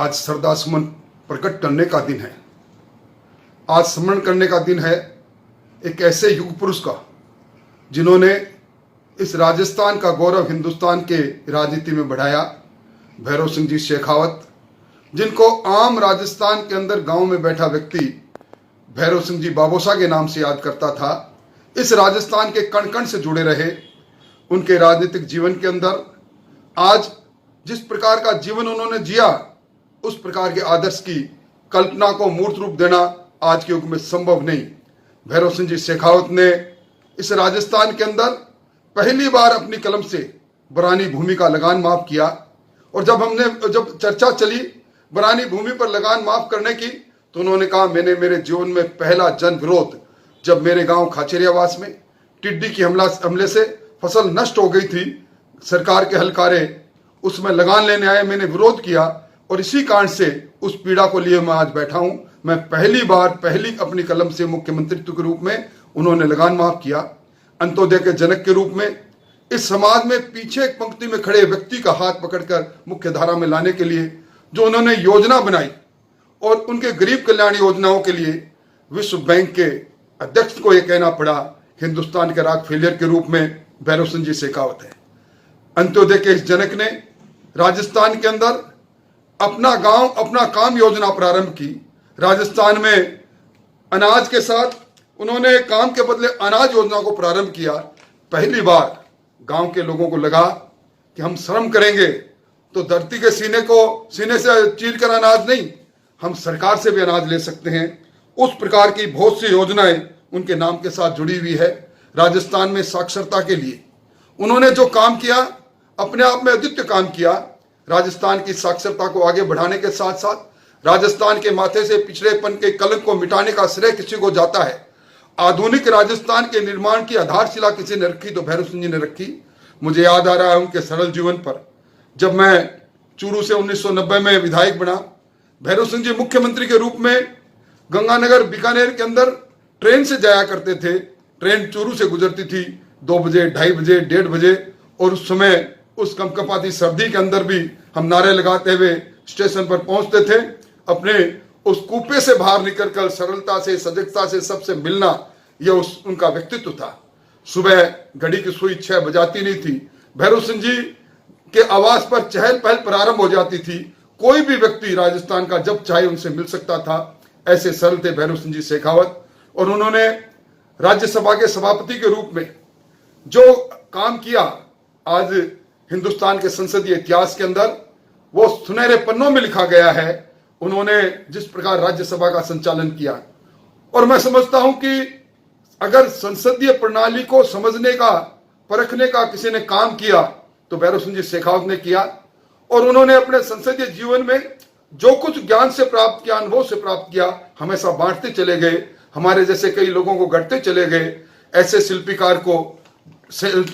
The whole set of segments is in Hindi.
आज श्रद्धा सुमन प्रकट करने का दिन है। आज स्मरण करने का दिन है एक ऐसे युग पुरुष का जिन्होंने इस राजस्थान का गौरव हिंदुस्तान के राजनीति में बढ़ाया। भैरव सिंह जी शेखावत, जिनको आम राजस्थान के अंदर गांव में बैठा व्यक्ति भैरव सिंह जी बाबोसा के नाम से याद करता था। इस राजस्थान के कण कण से जुड़े रहे। उनके राजनीतिक जीवन के अंदर आज जिस प्रकार का जीवन उन्होंने जिया, उस प्रकार के आदर्श की कल्पना को मूर्त रूप देना आज के युग में संभव नहीं। भैरव सिंह जी शेखावत ने इस राजस्थान के अंदर पहली बार अपनी कलम से बरानी भूमि का लगान माफ किया। और जब चर्चा चली बरानी भूमि पर लगान माफ करने की, तो उन्होंने कहा, मैंने मेरे जीवन में पहला जन विरोध जब मेरे गांव खाचेरियावास में टिड्डी की हमले से फसल नष्ट हो गई थी, सरकार के हलकारे उसमें लगान लेने आए, मैंने विरोध किया और इसी कारण से उस पीड़ा को लिए मैं आज बैठा हूं। मैं पहली अपनी कलम से मुख्यमंत्रित्व के रूप में उन्होंने लगान माफ किया। अंत्योदय के जनक के रूप में इस समाज में पीछे एक पंक्ति में खड़े व्यक्ति का हाथ पकड़कर मुख्य धारा में लाने के लिए जो उन्होंने योजना बनाई और उनके गरीब कल्याण योजनाओं के लिए विश्व बैंक के अध्यक्ष को यह कहना पड़ा, हिंदुस्तान के राग फेलियर के रूप में भैरव सिंह जी शेखावत है। अंत्योदय के इस जनक ने राजस्थान के अंदर अपना गांव अपना काम योजना प्रारंभ की। राजस्थान में अनाज के साथ उन्होंने काम के बदले अनाज योजना को प्रारंभ किया। पहली बार गांव के लोगों को लगा कि हम श्रम करेंगे तो धरती के सीने से चीर कर अनाज नहीं, हम सरकार से भी अनाज ले सकते हैं। उस प्रकार की बहुत सी योजनाएं उनके नाम के साथ जुड़ी हुई है। राजस्थान में साक्षरता के लिए उन्होंने जो काम किया, अपने आप में अद्वितीय काम किया। राजस्थान की साक्षरता को आगे बढ़ाने के साथ साथ राजस्थान के माथे से पिछड़ेपन के कलंक को मिटाने का श्रेय किसी को जाता है। आधुनिक राजस्थान के निर्माण की आधारशिला किसी ने रखी तो भैरव सिंह जी ने रखी। मुझे याद आ रहा है उनके सरल जीवन पर। जब मैं चूरू से 1990 में विधायक बना, भैरव सिंह जी मुख्यमंत्री के रूप में गंगानगर बीकानेर के अंदर ट्रेन से जाया करते थे। ट्रेन चूरू से गुजरती थी 2 बजे, 2:30 बजे, 1:30 बजे, और उस समय उस कंपकपाती सर्दी के अंदर भी हम नारे लगाते हुए स्टेशन पर पहुंचते थे। अपने उस कूपे से बाहर निकलकर सरलता से, सजगता से सबसे मिलना, यह उनका व्यक्तित्व था। सुबह घड़ी की सुई 6 बजाती नहीं थी, भैरव सिंह जी के आवास पर चहल पहल प्रारंभ हो जाती थी। कोई भी व्यक्ति राजस्थान का जब चाहे उनसे मिल सकता था। ऐसे सरल थे भैरव सिंह जी शेखावत। और उन्होंने राज्यसभा के सभापति के रूप में जो काम किया, आज हिंदुस्तान के संसदीय इतिहास के अंदर वो सुनहरे पन्नों में लिखा गया है। उन्होंने जिस प्रकार राज्यसभा का संचालन किया, और मैं समझता हूं कि अगर संसदीय प्रणाली को समझने का, परखने का किसी ने काम किया तो भैरव सिंह जी शेखावत ने किया। और उन्होंने अपने संसदीय जीवन में जो कुछ ज्ञान से प्राप्त किया, अनुभव से प्राप्त किया, हमेशा बांटते चले गए। हमारे जैसे कई लोगों को गढ़ते चले गए। ऐसे शिल्पीकार को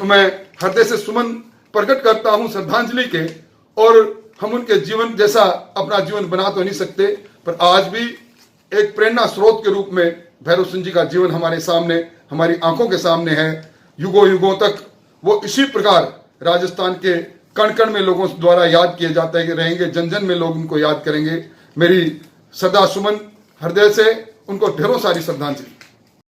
मैं हृदय से सुमन प्रकट करता हूं श्रद्धांजलि के। और हम उनके जीवन जैसा अपना जीवन बना तो नहीं सकते, पर आज भी एक प्रेरणा स्रोत के रूप में भैरव सिंह जी का जीवन हमारे सामने, हमारी आंखों के सामने है। युगों युगों तक वो इसी प्रकार राजस्थान के कण कण में लोगों द्वारा याद किए जाते हैं, रहेंगे। जन जन में लोग उनको याद करेंगे। मेरी सदा सुमन हृदय से उनको ढेरों सारी श्रद्धांजलि।